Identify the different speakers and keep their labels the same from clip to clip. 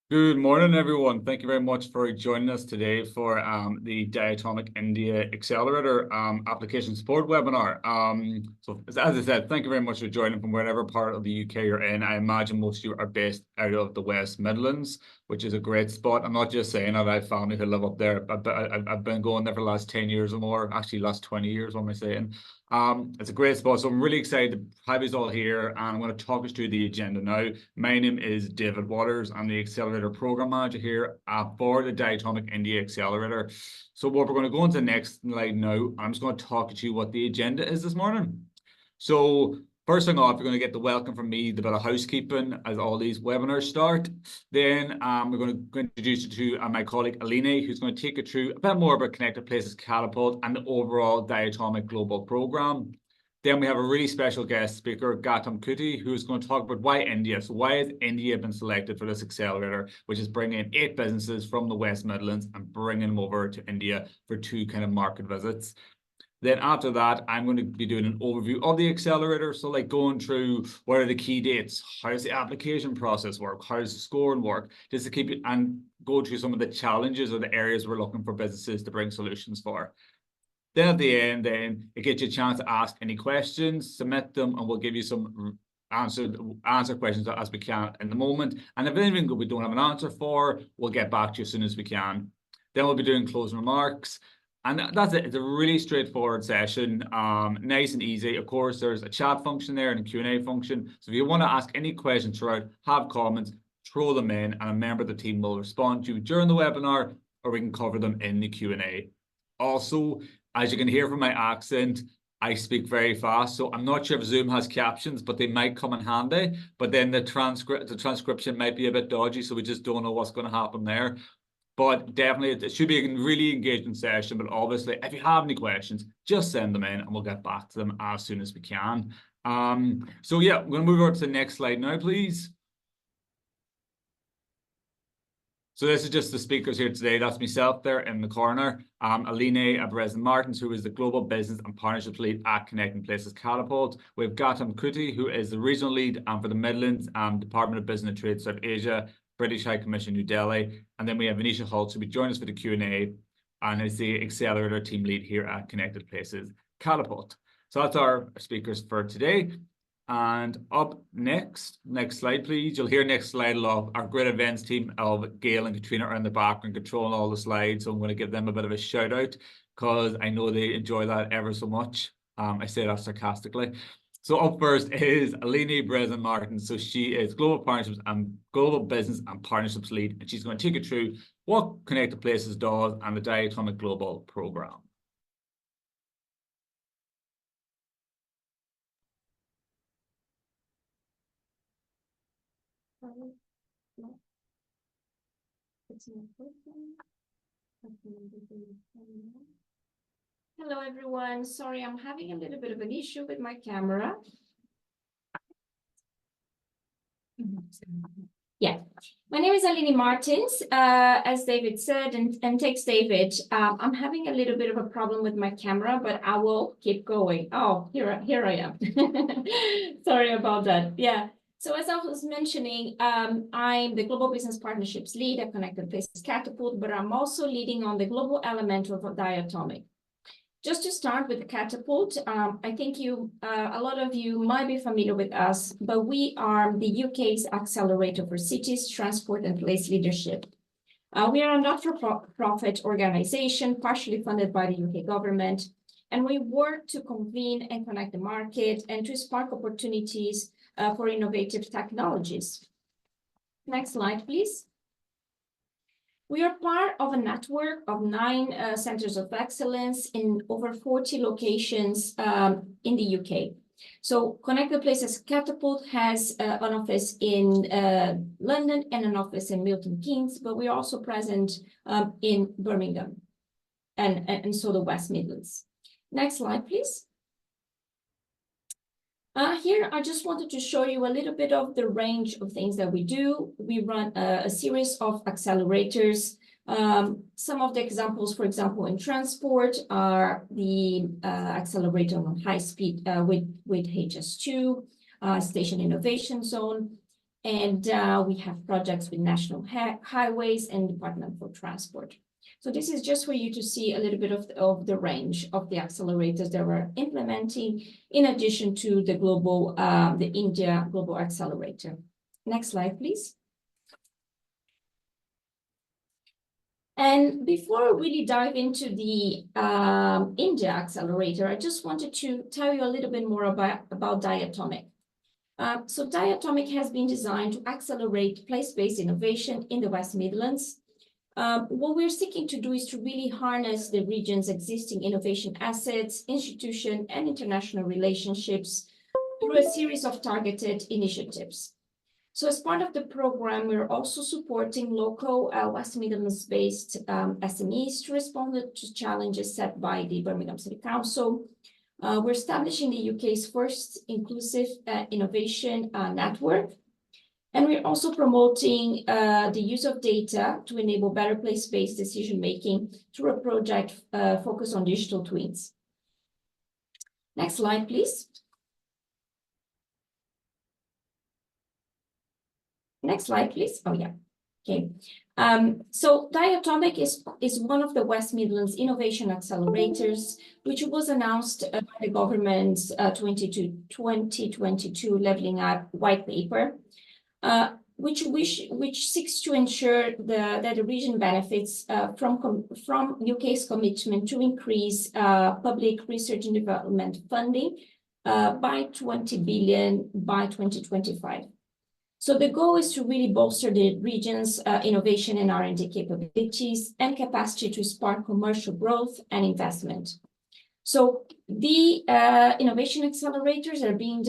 Speaker 1: Good morning, everyone. Thank you very much for joining us today for the DIATOMIC India Accelerator application support webinar. So as I said, thank you very much for joining from whatever part of the UK you're in. I imagine most of you are based out of the West Midlands, which is a great spot. I'm not just saying that. I have family who live up there. I've been going there for the last 10 years or more, actually last 20 years, what am I saying? It's a great spot. So I'm really excited to have you all here, and I'm going to talk us through the agenda now. My name is David Waters. I'm the Accelerator Program Manager here for the DIATOMIC India Accelerator. So what we're going to go into the next slide now, I'm just going to talk to you what the agenda is this morning. So first thing off, you're going to get the welcome from me, the bit of housekeeping as all these webinars start. Then we're going to introduce you to my colleague Aline, who's going to take you through a bit more about Connected Places Catapult and the overall DIATOMIC Global Program. Then we have a really special guest speaker, Gautam Kuti, who's going to talk about why India. So why has India been selected for this accelerator, which is bringing in 8 businesses from the West Midlands and bringing them over to India for 2 kind of market visits. Then after that, I'm going to be doing an overview of the accelerator. So like going through what are the key dates, how does the application process work, how does the scoring work, just to keep it and go through some of the challenges or the areas we're looking for businesses to bring solutions for. Then at the end, then it gets you a chance to ask any questions, submit them, and we'll give you some answer questions as we can in the moment. And if anything we don't have an answer for, we'll get back to you as soon as we can. Then we'll be doing closing remarks. And that's it. It's a really straightforward session, nice and easy. Of course, there's a chat function there and a Q&A function. So if you want to ask any questions throughout, have comments, throw them in, and a member of the team will respond to you during the webinar, or we can cover them in the Q&A. Also, as you can hear from my accent, I speak very fast. So I'm not sure if Zoom has captions, but they might come in handy. But then the transcription might be a bit dodgy, so we just don't know what's going to happen there. But definitely, it should be a really engaging session. But obviously, if you have any questions, just send them in and we'll get back to them as soon as we can. So yeah, I'm going to move over to the next slide now, please. So this is just the speakers here today. That's myself there in the corner. Aline Abrezin-Martins, who is the Global Business and Partnerships Lead at Connecting Places Catapult. We have Gautam Kuti, who is the Regional Lead for the Midlands Department of Business and Trade, South Asia, British High Commission, New Delhi. And then we have Anisha Holtz, who will join us for the Q&A and is the Accelerator Team Lead here at Connected Places Catapult. So that's our speakers for today. And up next slide, please. You'll hear next slide of our great events team of Gail and Katrina are in the background controlling all the slides. So I'm going to give them a bit of a shout out because I know they enjoy that ever so much. I say that sarcastically. So up first is Aline Abrezin-Martins. So she is Global Partnerships and Global Business and Partnerships Lead. And she's going to take you through what Connected Places does and the DIATOMIC Global Program.
Speaker 2: Hello, everyone. Sorry, I'm having a little bit of an issue with my camera. Yeah, my name is Aline Martins. As David said, and thanks, David. I'm having a little bit of a problem with my camera, but I will keep going. Oh, here I am. Sorry about that. Yeah. So as I was mentioning, I'm the Global Business Partnerships Lead at Connected Places Catapult, but I'm also leading on the global element of DIATOMIC. Just to start with the Catapult, I think a lot of you might be familiar with us, but we are the UK's accelerator for cities, transport, and place leadership. We are a not-for-profit organization, partially funded by the UK government, and we work to convene and connect the market and to spark opportunities for innovative technologies. Next slide, please. We are part of a network of 9 centers of excellence in over 40 locations in the UK. So Connected Places Catapult has an office in London and an office in Milton Keynes, but we're also present in Birmingham and so the West Midlands. Next slide, please. Here, I just wanted to show you a little bit of the range of things that we do. We run a series of accelerators. Some of the examples, for example, in transport are the accelerator on high speed with HS2, Station Innovation Zone. And we have projects with National Highways and Department for Transport. So this is just for you to see a little bit of the range of the accelerators that we're implementing in addition to the global, the India Global Accelerator. Next slide, please. And before we really dive into the India Accelerator, I just wanted to tell you a little bit more about DIATOMIC. So DIATOMIC has been designed to accelerate place-based innovation in the West Midlands. What we're seeking to do is to really harness the region's existing innovation assets, institution, and international relationships through a series of targeted initiatives. So as part of the program, we're also supporting local West Midlands-based SMEs to respond to challenges set by the Birmingham City Council. We're establishing the UK's first inclusive innovation network. And we're also promoting the use of data to enable better place-based decision-making through a project focused on digital twins. Next slide, please. Next slide, please. Oh, yeah. Okay. So DIATOMIC is one of the West Midlands Innovation Accelerators, which was announced by the government's 2022 Levelling Up White Paper, which seeks to ensure that the region benefits from UK's commitment to increase public research and development funding by 20 billion by 2025. So the goal is to really bolster the region's innovation and R&D capabilities and capacity to spark commercial growth and investment. So the innovation accelerators are being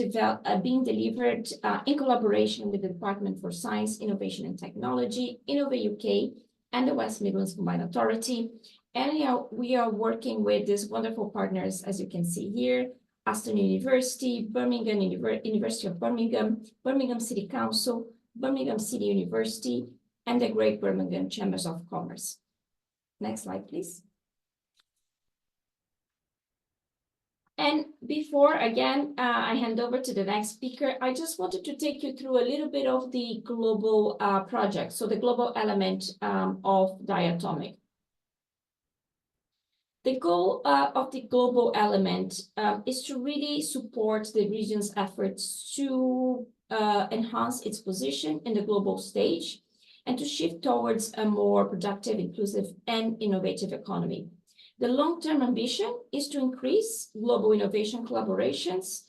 Speaker 2: delivered in collaboration with the Department for Science, Innovation and Technology, Innovate UK, and the West Midlands Combined Authority. And we are working with these wonderful partners, as you can see here: Aston University, University of Birmingham, Birmingham City Council, Birmingham City University, and the Great Birmingham Chambers of Commerce. Next slide, please. And before, again, I hand over to the next speaker, I just wanted to take you through a little bit of the global project, so the global element of DIATOMIC. The goal of the global element is to really support the region's efforts to enhance its position in the global stage and to shift towards a more productive, inclusive, and innovative economy. The long-term ambition is to increase global innovation collaborations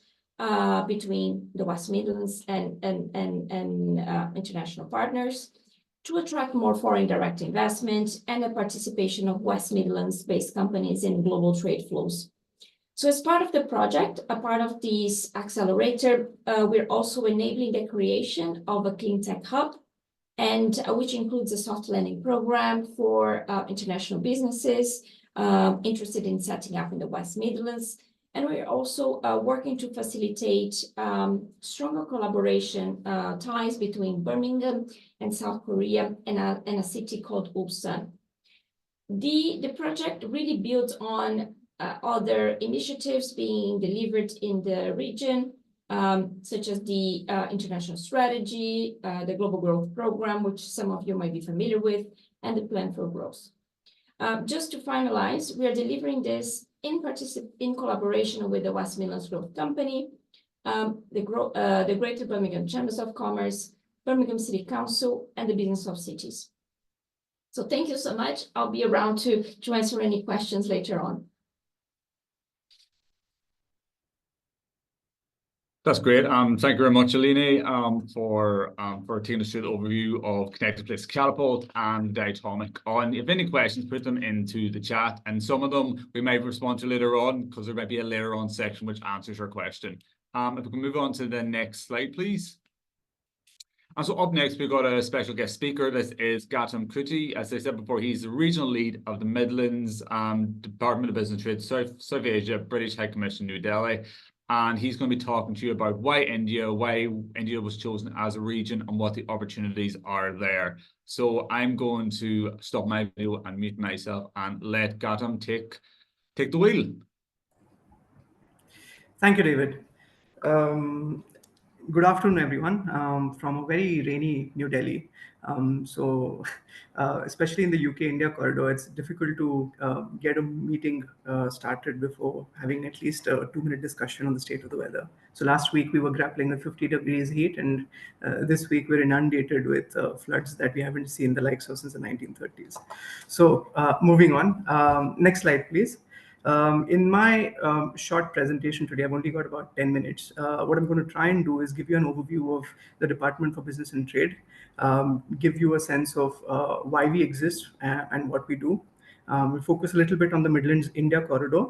Speaker 2: between the West Midlands and international partners, to attract more foreign direct investment and the participation of West Midlands-based companies in global trade flows. So as part of the project, a part of this accelerator, we're also enabling the creation of a clean tech hub, and which includes a soft landing program for international businesses interested in setting up in the West Midlands. And we're also working to facilitate stronger collaboration ties between Birmingham and South Korea and a city called Ulsan. The project really builds on other initiatives being delivered in the region, such as the international strategy, the Global Growth Program, which some of you might be familiar with, and the Plan for Growth. Just to finalize, we are delivering this in collaboration with the West Midlands Growth Company, the Greater Birmingham Chambers of Commerce, Birmingham City Council, and the Business of Cities. So thank you so much. I'll be around to answer any questions later on.
Speaker 1: That's great. Thank you very much, Aline, for taking us through the overview of Connected Place Catapult and DIATOMIC. If you have any questions, put them into the chat, and some of them we might respond to later on, because there might be a later on section which answers your question. If we can move on to the next slide, please. And so up next, we've got a special guest speaker. This is Gautam Kuti. As I said before, he's the regional lead of the Midlands Department of Business Trade, South Asia, British High Commission, New Delhi. And he's going to be talking to you about why India was chosen as a region and what the opportunities are there. So I'm going to stop my video and mute myself and let Gautam take the wheel.
Speaker 3: Thank you, David. Good afternoon, everyone, from a very rainy New Delhi. Especially in the UK-India corridor, it's difficult to get a meeting started before having at least a 2-minute discussion on the state of the weather. So last week we were grappling with 50 degrees heat, and this week we're inundated with floods that we haven't seen the likes of since the 1930s. So moving on, next slide, please. In my short presentation today, I've only got about 10 minutes. What I'm going to try and do is give you an overview of the Department for Business and Trade, give you a sense of why we exist and what we do. We'll focus a little bit on the Midlands India corridor.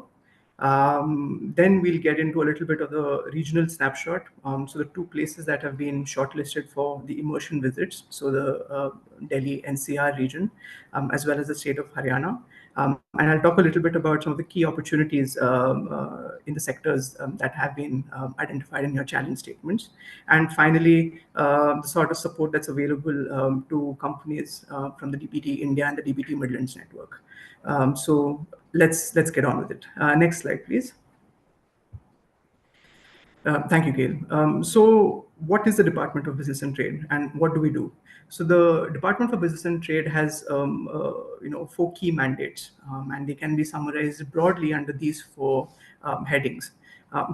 Speaker 3: Then we'll get into a little bit of the regional snapshot. So the 2 places that have been shortlisted for the immersion visits, so the Delhi NCR region, as well as the state of Haryana. And I'll talk a little bit about some of the key opportunities in the sectors that have been identified in your challenge statements. And finally, the sort of support that's available to companies from the DBT India and the DBT Midlands network. So let's get on with it. Next slide, please. Thank you, Gail. So what is the Department of Business and Trade, and what do we do? So the Department for Business and Trade has 4 key mandates, and they can be summarized broadly under these 4 headings.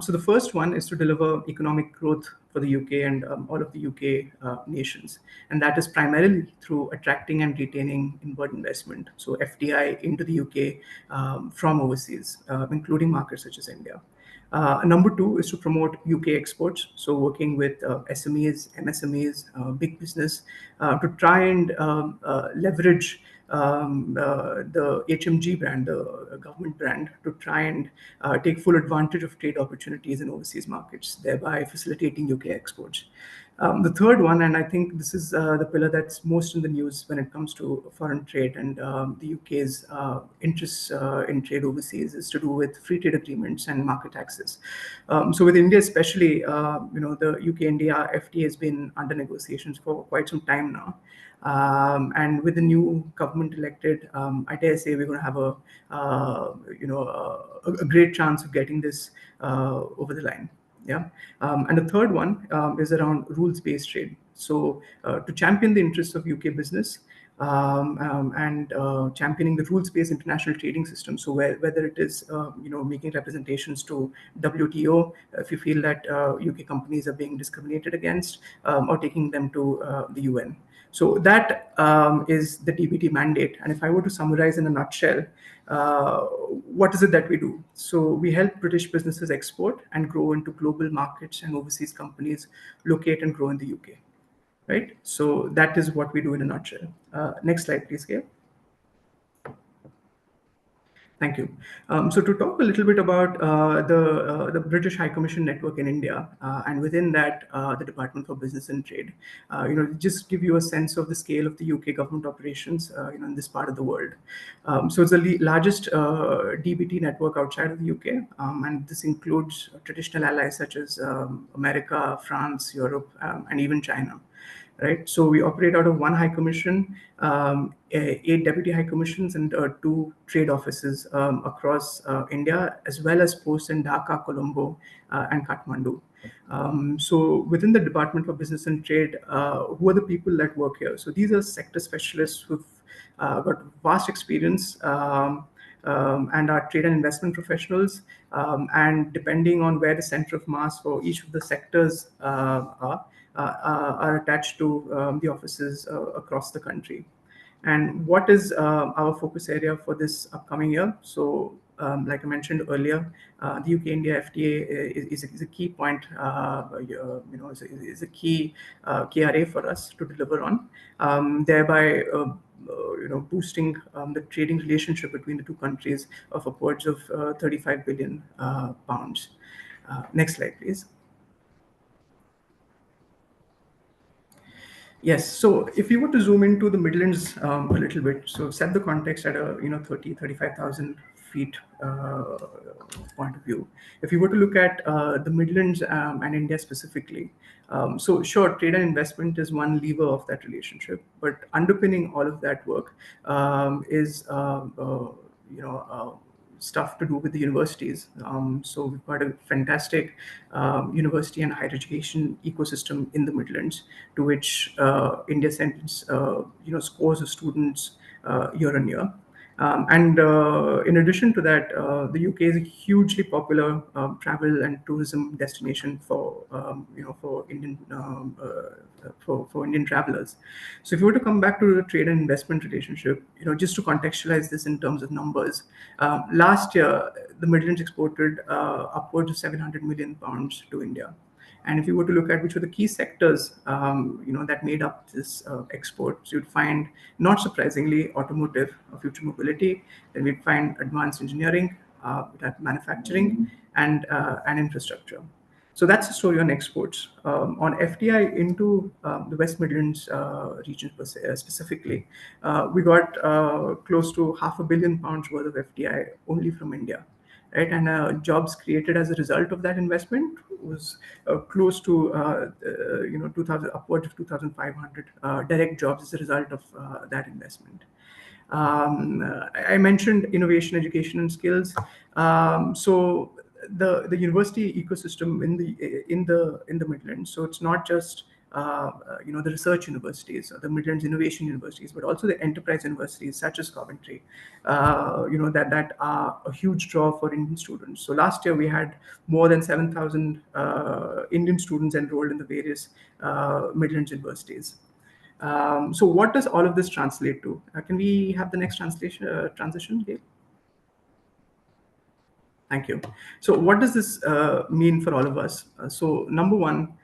Speaker 3: So the first one is to deliver economic growth for the UK and all of the UK nations. And that is primarily through attracting and retaining inward investment, so FDI into the UK from overseas, including markets such as India. Number 2 is to promote UK exports, so working with SMEs, MSMEs, big business, to try and leverage the HMG brand, the government brand, to try and take full advantage of trade opportunities in overseas markets, thereby facilitating UK exports. The third one, and I think this is the pillar that's most in the news when it comes to foreign trade and the UK's interests in trade overseas, is to do with free trade agreements and market access. So with India especially, the UK-India FTA has been under negotiations for quite some time now. And with the new government elected, I dare say we're going to have a great chance of getting this over the line. Yeah, and the third one is around rules-based trade. So to champion the interests of UK business and championing the rules-based international trading system. So whether it is making representations to WTO if you feel that UK companies are being discriminated against, or taking them to the UN. So that is the DBT mandate. And if I were to summarize in a nutshell, what is it that we do? So we help British businesses export and grow into global markets, and overseas companies locate and grow in the UK, right? So that is what we do in a nutshell. Next slide, please, Gail. Thank you. So to talk a little bit about the British High Commission network in India, and within that, the Department for Business and Trade, just give you a sense of the scale of the UK government operations, in this part of the world. So it's the largest DBT network outside of the UK, and this includes traditional allies such as America, France, Europe, and even China. Right, so we operate out of 1 High Commission, 8 Deputy High Commissions, and 2 trade offices across India, as well as posts in Dhaka, Colombo, and Kathmandu. So within the Department for Business and Trade, who are the people that work here? So these are sector specialists who've got vast experience and are trade and investment professionals. And depending on where the center of mass for each of the sectors are attached to the offices across the country. And what is our focus area for this upcoming year? So like I mentioned earlier, the UK-India FTA is a key point, is a key KRA for us to deliver on, thereby boosting the trading relationship between the 2 countries of upwards of 35 billion pounds. Next slide, please. Yes, so if you were to zoom into the Midlands a little bit, so set the context at a 35,000 feet point of view. If you were to look at the Midlands and India specifically, so sure, trade and investment is one lever of that relationship, but underpinning all of that work is stuff to do with the universities. So we've got a fantastic university and higher education ecosystem in the Midlands, to which India sends scores of students year on year. In addition to that, the UK is a hugely popular travel and tourism destination for for Indian travelers. So if you were to come back to the trade and investment relationship, just to contextualize this in terms of numbers, last year the Midlands exported upwards of 700 million pounds to India. And if you were to look at which were the key sectors, that made up this exports, you'd find, not surprisingly, automotive, future mobility. Then we'd find advanced engineering, manufacturing, and infrastructure. So that's the story on exports. On FDI into the West Midlands region specifically, we got close to £500 million worth of FDI only from India. Right, and jobs created as a result of that investment was close to 2,000, upwards of 2,500 direct jobs as a result of that investment. I mentioned innovation, education, and skills. So the university ecosystem in the Midlands. So it's not just the research universities, or the Midlands Innovation Universities, but also the enterprise universities such as Coventry, that are a huge draw for Indian students. So last year we had more than 7,000 Indian students enrolled in the various Midlands universities. So what does all of this translate to? Can we have the next transition, Gail? Thank you. So what does this mean for all of us? So number one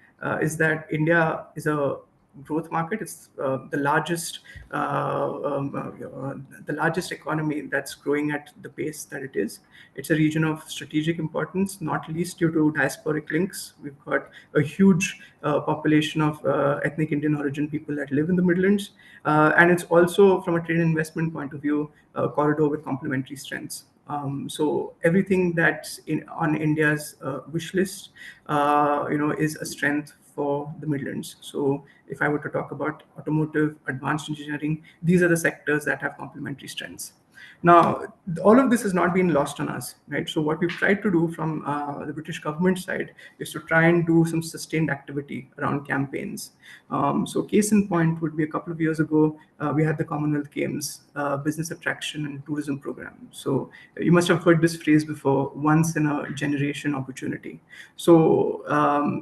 Speaker 3: is that India is a growth market. It's the largest economy that's growing at the pace that it is. It's a region of strategic importance, not least due to diasporic links. We've got a huge population of ethnic Indian origin people that live in the Midlands. And it's also, from a trade and investment point of view, a corridor with complementary strengths. So everything that's on India's wish list, is a strength for the Midlands. So if I were to talk about automotive, advanced engineering, these are the sectors that have complementary strengths. Now, all of this has not been lost on us, right? So what we've tried to do from the British government side is to try and do some sustained activity around campaigns. So case in point would be a couple of years ago, we had the Commonwealth Games Business Attraction and Tourism Program. So you must have heard this phrase before, once in a generation opportunity. So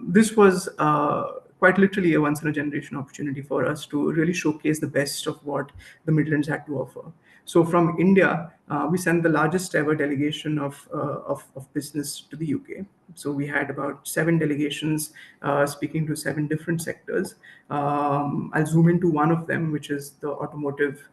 Speaker 3: this was quite literally a once in a generation opportunity for us to really showcase the best of what the Midlands had to offer. So from India, we sent the largest ever delegation of business to the UK. So we had about 7 delegations speaking to 7 different sectors. I'll zoom into one of them, which is the automotive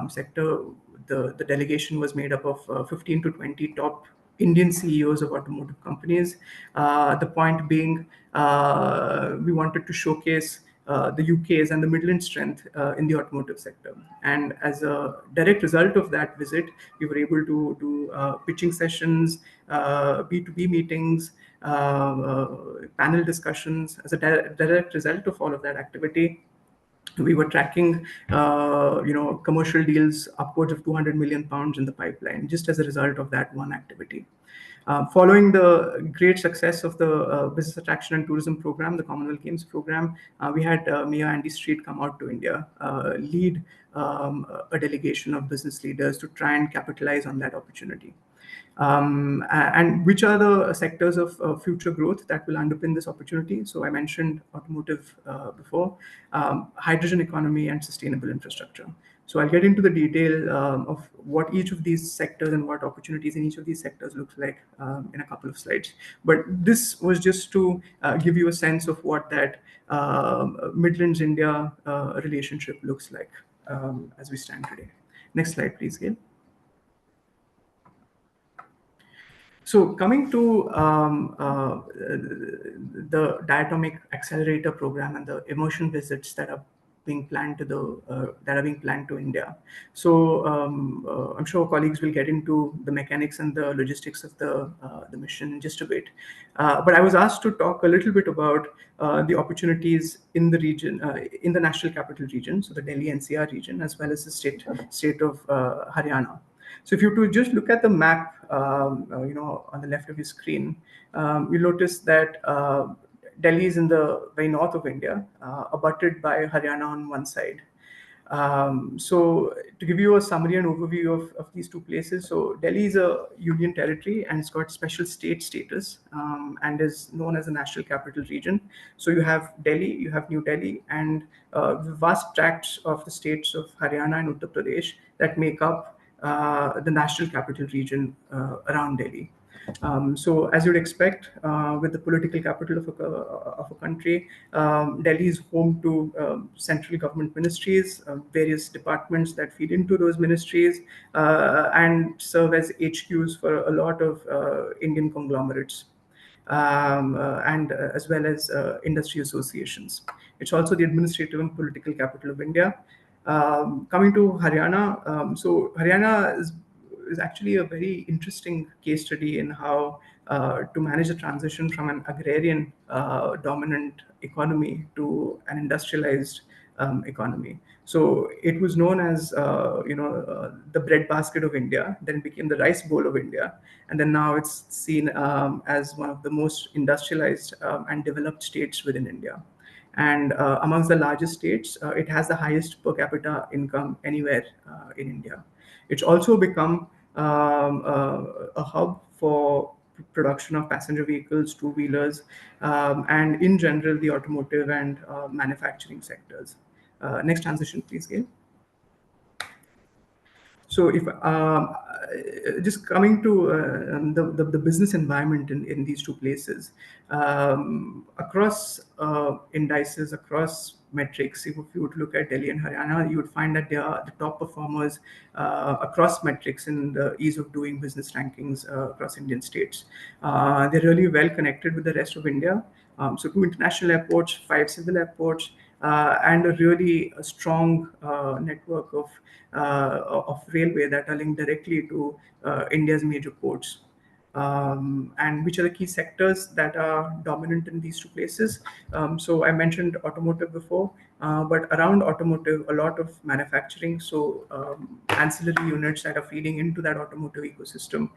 Speaker 3: sector. The delegation was made up of 15 to 20 top Indian CEOs of automotive companies. The point being, we wanted to showcase the UK's and the Midland strength in the automotive sector. And as a direct result of that visit, we were able to do pitching sessions, B2B meetings, panel discussions. As a direct result of all of that activity, we were tracking, commercial deals upwards of £200 million in the pipeline, just as a result of that one activity. Following the great success of the Business Attraction and Tourism Program, the Commonwealth Games Program, we had Mayor Andy Street come out to India, lead a delegation of business leaders to try and capitalize on that opportunity. And which are the sectors of future growth that will underpin this opportunity? So I mentioned automotive before, hydrogen economy and sustainable infrastructure. So I'll get into the detail of what each of these sectors and what opportunities in each of these sectors looks like in a couple of slides. But this was just to give you a sense of what that Midlands India relationship looks like as we stand today. Next slide, please, Gail. So coming to the DIATOMIC Accelerator Program and the immersion visits that are being planned to India. So I'm sure colleagues will get into the mechanics and the logistics of the mission in just a bit. But I was asked to talk a little bit about the opportunities in the region, in the National Capital Region, so the Delhi NCR region, as well as the state of Haryana. So if you to just look at the map, on the left of your screen, you notice that Delhi is in the very north of India, abutted by Haryana on one side. So to give you a summary and overview of these two places, so Delhi is a union territory and it's got special state status, and is known as the National Capital Region. So you have Delhi, you have New Delhi, and vast tracts of the states of Haryana and Uttar Pradesh that make up the National Capital Region around Delhi. So as you'd expect, with the political capital of a country, Delhi is home to central government ministries, various departments that feed into those ministries, and serve as HQs for a lot of Indian conglomerates. And as well as industry associations. It's also the administrative and political capital of India. Coming to Haryana, so Haryana is actually a very interesting case study in how to manage the transition from an agrarian dominant economy to an industrialized economy. So it was known as the breadbasket of India, then it became the rice bowl of India, and then now it's seen as one of the most industrialized and developed states within India. And amongst the largest states, it has the highest per capita income anywhere in India. It's also become a hub for production of passenger vehicles, two-wheelers, and in general, the automotive and manufacturing sectors. Next transition, please, Gail. So if just coming to the business environment in these two places, across indices, across metrics, if you would look at Delhi and Haryana, you would find that they are the top performers across metrics in the ease of doing business rankings across Indian states. They're really well connected with the rest of India. So 2 international airports, 5 civil airports, and a really strong network of railway that are linked directly to India's major ports. And which are the key sectors that are dominant in these two places? So I mentioned automotive before, but around automotive, a lot of manufacturing, so ancillary units that are feeding into that automotive ecosystem,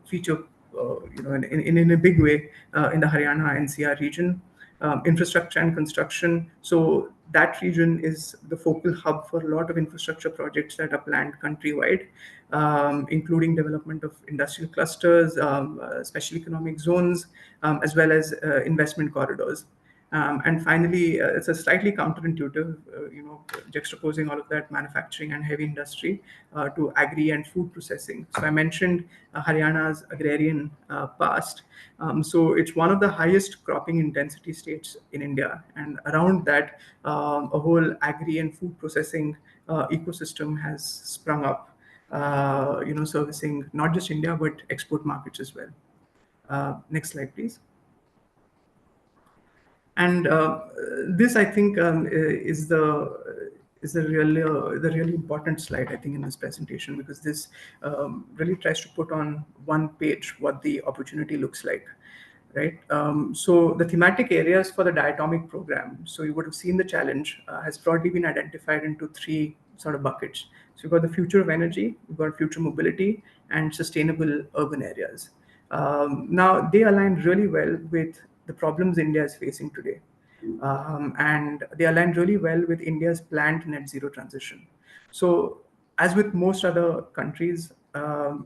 Speaker 3: feature in a big way in the Haryana NCR region. Infrastructure and construction. So that region is the focal hub for a lot of infrastructure projects that are planned countrywide, including development of industrial clusters, special economic zones, as well as investment corridors. And finally, it's a slightly counterintuitive, juxtaposing all of that manufacturing and heavy industry to agri and food processing. So I mentioned Haryana's agrarian past. So it's one of the highest cropping intensity states in India. And around that, a whole agri and food processing ecosystem has sprung up, servicing not just India, but export markets as well. Next slide, please. And this, I think, is the really important slide, I think, in this presentation, because this really tries to put on one page what the opportunity looks like, right? So the thematic areas for the DIATOMIC program, so you would have seen the challenge, has broadly been identified into 3 sort of buckets. So you've got the future of energy, you've got future mobility, and sustainable urban areas. Now, they align really well with the problems India is facing today. And they align really well with India's planned net zero transition. So as with most other countries,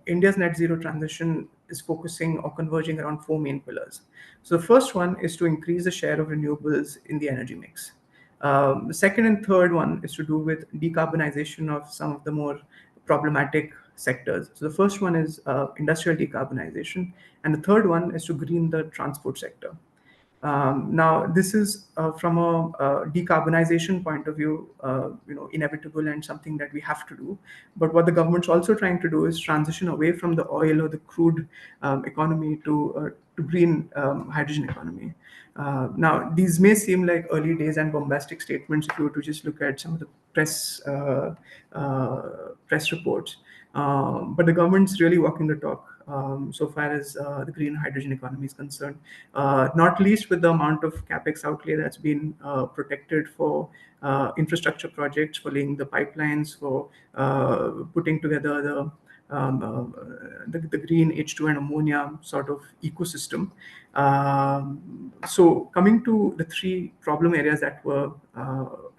Speaker 3: India's net zero transition is focusing or converging around 4 main pillars. So the first one is to increase the share of renewables in the energy mix. The second and third one is to do with decarbonization of some of the more problematic sectors. So the first one is industrial decarbonization, and the third one is to green the transport sector. Now, this is from a decarbonization point of view, inevitable and something that we have to do. But what the government's also trying to do is transition away from the oil or the crude economy to green hydrogen economy. Now, these may seem like early days and bombastic statements if you were to just look at some of the press reports. But the government's really walking the talk so far as the green hydrogen economy is concerned, not least with the amount of capex outlay that's been protected for infrastructure projects, for laying the pipelines, for putting together the green H2 and ammonia sort of ecosystem. So coming to the three problem areas that were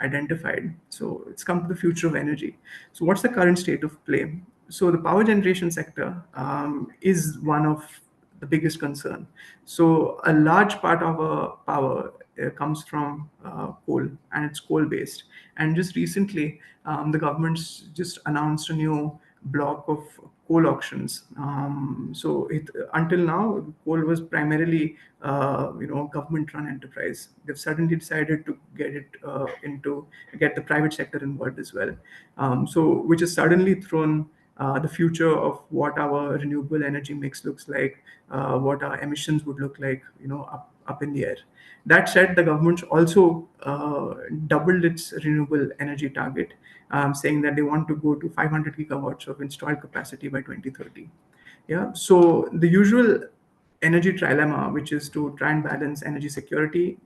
Speaker 3: identified, so it's come to the future of energy. So what's the current state of play? So the power generation sector is one of the biggest concern. So a large part of our power comes from coal, and it's coal based. And just recently, the government's just announced a new block of coal auctions. So until now, coal was primarily government-run enterprise. They've suddenly decided to get the private sector involved as well. So which has suddenly thrown the future of what our renewable energy mix looks like, what our emissions would look like, up in the air. That said, the government also doubled its renewable energy target, saying that they want to go to 500 gigawatts of installed capacity by 2030. Yeah. So the usual energy trilemma, which is to try and balance energy security,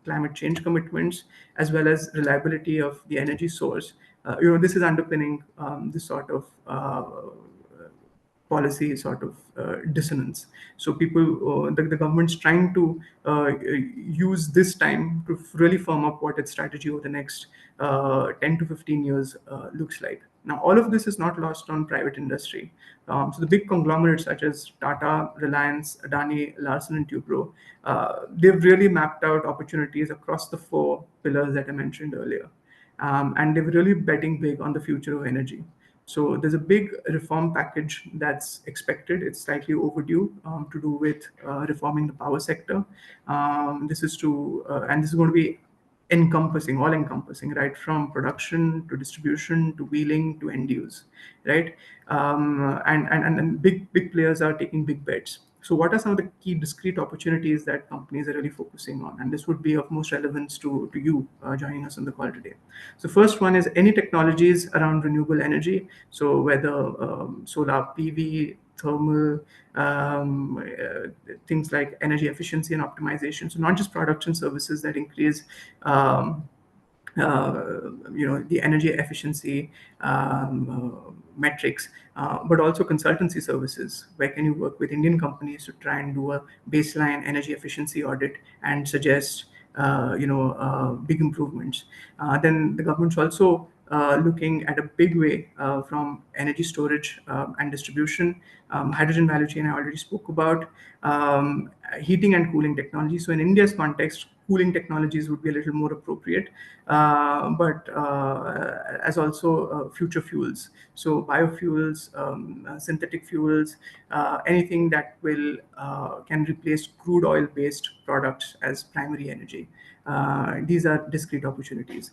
Speaker 3: climate change commitments, as well as reliability of the energy source. This is underpinning this sort of policy sort of dissonance. So the government's trying to use this time to really firm up what its strategy over the next 10 to 15 years looks like. Now, all of this is not lost on private industry. So the big conglomerates such as Tata, Reliance, Adani, Larsen and Toubro, they've really mapped out opportunities across the four pillars that I mentioned earlier. And they're really betting big on the future of energy. So there's a big reform package that's expected. It's slightly overdue to do with reforming the power sector. This is going to be all encompassing, right from production to distribution to wheeling to end use, right? And big players are taking big bets. So what are some of the key discrete opportunities that companies are really focusing on? And this would be of most relevance to you joining us on the call today. So first one is any technologies around renewable energy. So whether solar PV, thermal, things like energy efficiency and optimization. So not just products and services that increase the energy efficiency metrics, but also consultancy services. Where can you work with Indian companies to try and do a baseline energy efficiency audit and suggest big improvements? Then the government's also looking at a big way from energy storage and distribution, hydrogen value chain I already spoke about, heating and cooling technology. So in India's context, cooling technologies would be a little more appropriate, but as also future fuels. So biofuels, synthetic fuels, anything that can replace crude oil-based products as primary energy. These are discrete opportunities.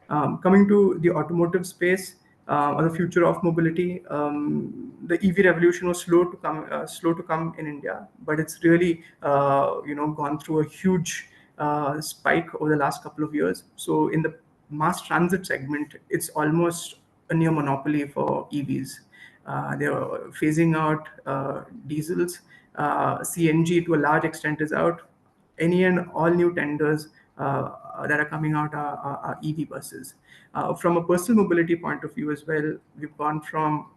Speaker 3: Coming to the automotive space, or the future of mobility, the EV revolution was slow to come in India, but it's really gone through a huge spike over the last couple of years. So in the mass transit segment, it's almost a near monopoly for EVs. They are phasing out diesels. CNG to a large extent is out. Any and all new tenders that are coming out are EV buses. From a personal mobility point of view as well, we've gone from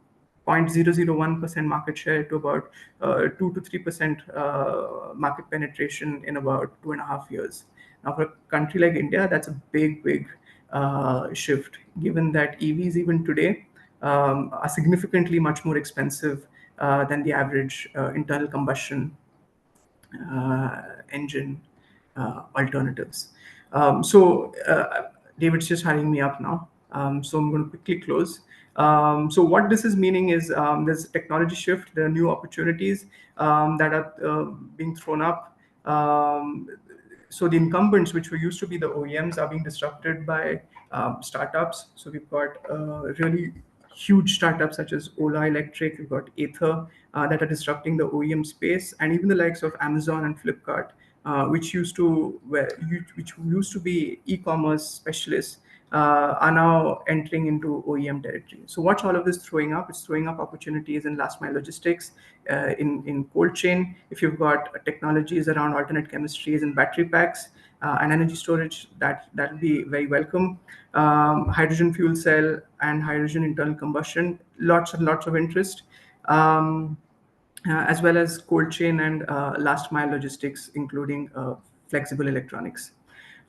Speaker 3: 0.001% market share to about 2 to 3% market penetration in about 2.5 years. Now, for a country like India, that's a big shift, given that EVs even today are significantly much more expensive than the average internal combustion engine alternatives. David's just hurrying me up now. So I'm going to quickly close. So what this is meaning is there's a technology shift, there are new opportunities that are being thrown up. So the incumbents, which were used to be the OEMs, are being disrupted by startups. So we've got really huge startups such as Ola Electric, we've got Ather that are disrupting the OEM space, and even the likes of Amazon and Flipkart, which used to be e-commerce specialists, are now entering into OEM territory. So what's all of this throwing up? It's throwing up opportunities in last mile logistics, in cold chain. If you've got technologies around alternate chemistries and battery packs, and energy storage, that'll be very welcome. Hydrogen fuel cell and hydrogen internal combustion, lots and lots of interest. As well as cold chain and last mile logistics, including flexible electronics.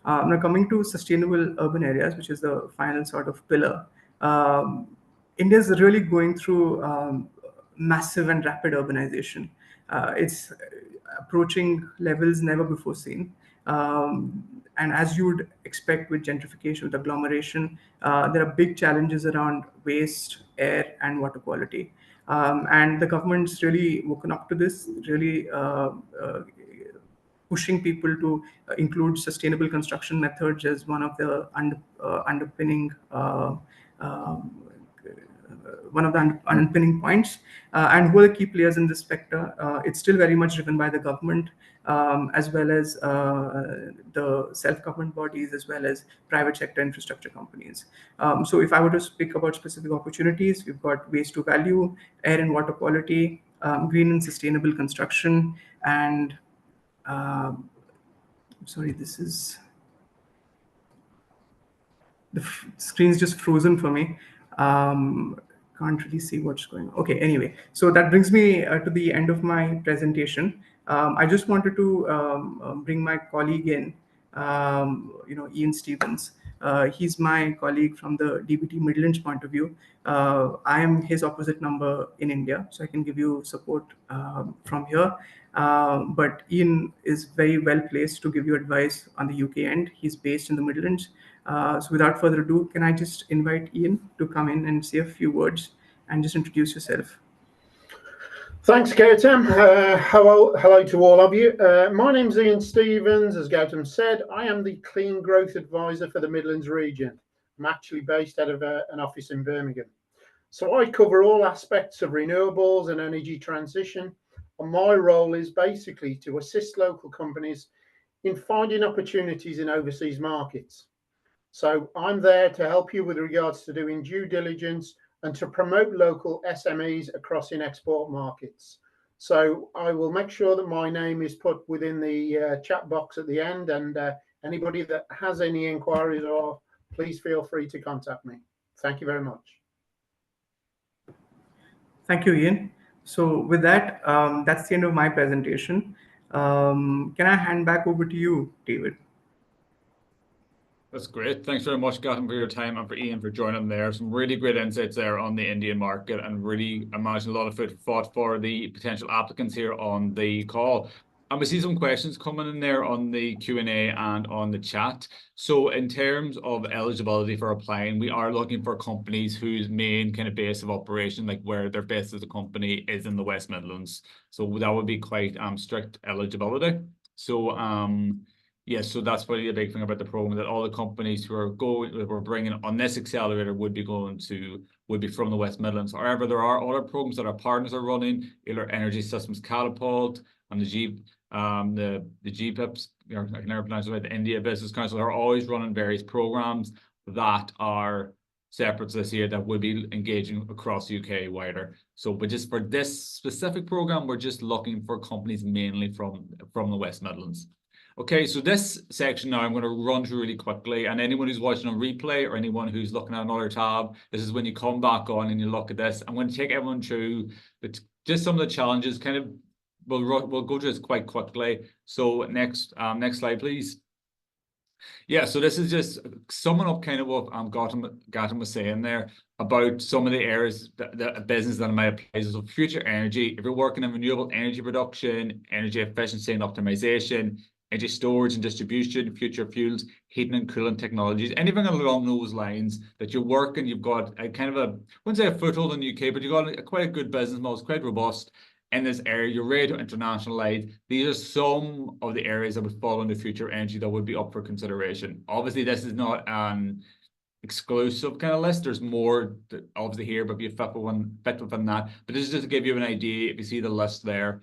Speaker 3: Now coming to sustainable urban areas, which is the final sort of pillar, India is really going through massive and rapid urbanization. It's approaching levels never before seen. And as you would expect with gentrification, with agglomeration, there are big challenges around waste, air, and water quality. And the government's really woken up to this, really pushing people to include sustainable construction methods as one of the underpinning underpinning points. And who are the key players in this sector? It's still very much driven by the government, as well as the self-government bodies, as well as private sector infrastructure companies. So if I were to speak about specific opportunities, we've got waste to value, air and water quality, green and sustainable construction, and sorry, the screen's just frozen for me. Can't really see what's going on. Okay, anyway, so that brings me to the end of my presentation. I just wanted to bring my colleague in, Ian Stevens. He's my colleague from the DBT Midlands point of view. I am his opposite number in India, so I can give you support from here. But Ian is very well placed to give you advice on the UK end. He's based in the Midlands. So without further ado, can I just invite Ian to come in and say a few words and just introduce yourself?
Speaker 4: Thanks, Gautam. Hello to all of you. My name's Ian Stevens. As Gautam said, I am the Clean Growth Advisor for the Midlands region. I'm actually based out of an office in Birmingham. So I cover all aspects of renewables and energy transition. And my role is basically to assist local companies in finding opportunities in overseas markets. So I'm there to help you with regards to doing due diligence and to promote local SMEs across in export markets. So I will make sure that my name is put within the chat box at the end, and anybody that has any inquiries, or please feel free to contact me. Thank you very much.
Speaker 3: Thank you, Ian. So with that, that's the end of my presentation. Can I hand back over to you, David?
Speaker 1: That's great. Thanks very much, Gautam, for your time, and for Ian for joining there. Some really great insights there on the Indian market, and really imagine a lot of food for thought for the potential applicants here on the call. And we see some questions coming in there on the Q&A and on the chat. So in terms of eligibility for applying, we are looking for companies whose main kind of base of operation, like where they're based as a company, is in the West Midlands. So that would be quite strict eligibility. So yes, so that's probably a big thing about the program, that all the companies who are we're bringing on this accelerator would be from the West Midlands. However, there are other programs that our partners are running, either Energy Systems Catapult and the GPIPs, I can never pronounce it right, the India Business Council, are always running various programs that are separate this year that will be engaging across the UK wider. So, but just for this specific program, we're just looking for companies mainly from the West Midlands. Okay, so this section now I'm going to run through really quickly, and anyone who's watching on replay or anyone who's looking at another tab, this is when you come back on and you look at this. I'm going to take everyone through just some of the challenges. Kind of, we'll go through this quite quickly. So next slide, please. Yeah, so this is just summing up kind of what Gautam was saying there about some of the areas that business that might apply. So future energy, if you're working in renewable energy production, energy efficiency and optimization, energy storage and distribution, future fuels, heating and cooling technologies, anything along those lines that you work and you've got a kind of I wouldn't say a foothold in the UK, but you've got quite a good business model, it's quite robust in this area, you're ready to internationalize. These are some of the areas that would fall under future energy that would be up for consideration. Obviously, this is not an exclusive kind of list. There's more obviously here, but be a fit within that. But this is just to give you an idea, if you see the list there,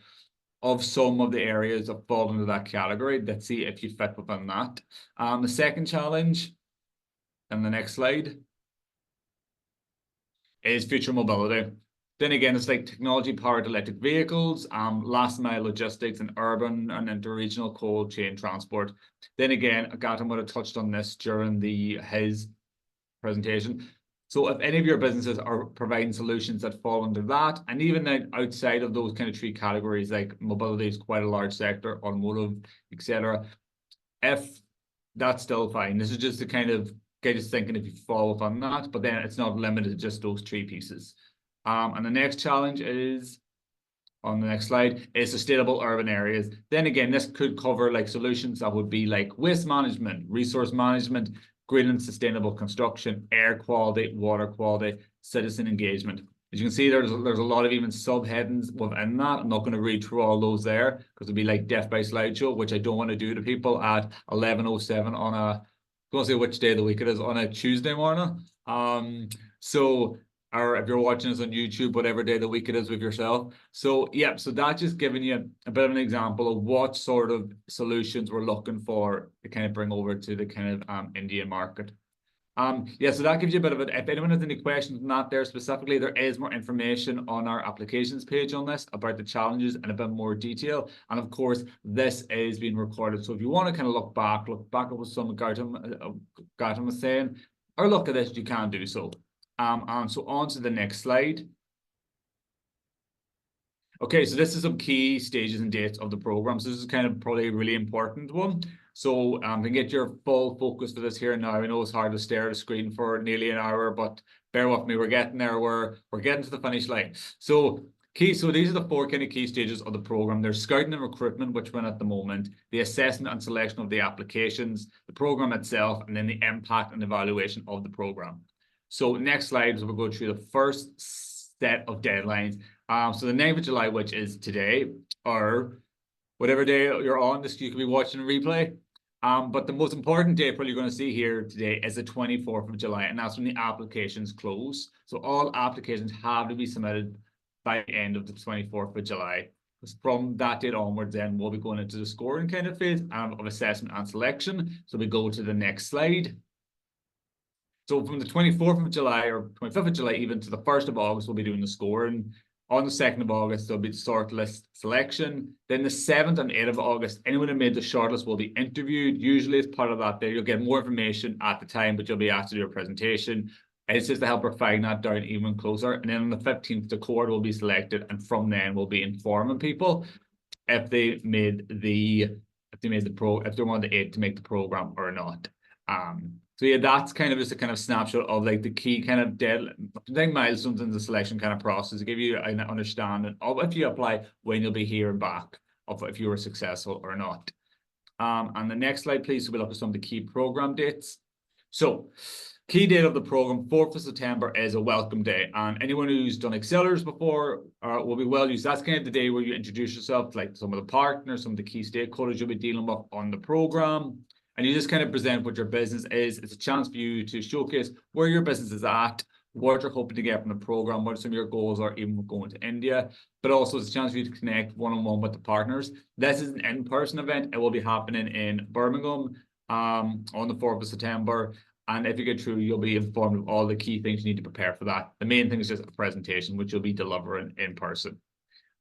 Speaker 1: of some of the areas that fall into that category. Let's see if you fit within that. The second challenge And the next slide is future mobility. Then again, it's like technology-powered electric vehicles, last-mile logistics, and urban and interregional cold chain transport. Then again, Gautam would have touched on this during his presentation. So if any of your businesses are providing solutions that fall under that, and even then outside of those kind of three categories, like mobility is quite a large sector, automotive, etc. If that's still fine, this is just to kind of get us thinking if you fall up on that, but then it's not limited to just those three pieces. And the next challenge is, on the next slide, is sustainable urban areas. Then again, this could cover like solutions that would be like waste management, resource management, green and sustainable construction, air quality, water quality, citizen engagement. As you can see, there's a lot of even subheadings within that. I'm not going to read through all those there because it'd be like death by slideshow, which I don't want to do to people at 11:07 on a, I don't say which day of the week it is, on a Tuesday morning. Or if you're watching this on YouTube, whatever day of the week it is with yourself. So yeah, so that's just giving you a bit of an example of what sort of solutions we're looking for to kind of bring over to the kind of Indian market. Yeah, so that gives you a bit of it. If anyone has any questions on that there specifically, there is more information on our applications page on this about the challenges and a bit more detail. And of course, this is being recorded. So if you want to kind of look back at what some Gautam was saying, or look at this, you can do so. And so on to the next slide. Okay, so this is some key stages and dates of the program. So this is kind of probably a really important one. So to get your full focus to this here now, I know it's hard to stare at a screen for nearly an hour, but bear with me, we're getting there. We're getting to the finish line. So these are the four kind of key stages of the program. There's scouting and recruitment, which we're in at the moment, the assessment and selection of the applications, the program itself, and then the impact and evaluation of the program. So next slide, we'll go through the first set of deadlines. So the 9th of July, which is today, or whatever day you're on, this you could be watching a replay. But the most important date probably you're going to see here today is the 24th of July, and that's when the applications close. So all applications have to be submitted by the end of the 24th of July. From that date onwards, then we'll be going into the scoring kind of phase of assessment and selection. So we go to the next slide. So from the 24th of July or 25th of July even to the 1st of August, we'll be doing the scoring. On the 2nd of August, there'll be the shortlist selection. Then the 7th and 8th of August, anyone who made the shortlist will be interviewed. Usually as part of that day, you'll get more information at the time, but you'll be asked to do a presentation. It's just to help refine that down even closer. And then on the 15th, the cohort will be selected. And from then we'll be informing people if they wanted to make the program or not. So yeah, that's kind of just a kind of snapshot of like the key kind of milestones in the selection kind of process to give you an understanding of if you apply, when you'll be hearing back of if you were successful or not. And the next slide, please. So we'll look at some of the key program dates. So key date of the program, 4th of September is a welcome day. And anyone who's done accelerators before will be well used. That's kind of the day where you introduce yourself to like some of the partners, some of the key stakeholders you'll be dealing with on the program. And you just kind of present what your business is. It's a chance for you to showcase where your business is at, what you're hoping to get from the program, what some of your goals are even going to India, but also it's a chance for you to connect one-on-one with the partners. This is an in-person event. It will be happening in Birmingham on the 4th of September. And if you get through, you'll be informed of all the key things you need to prepare for that. The main thing is just a presentation, which you'll be delivering in person.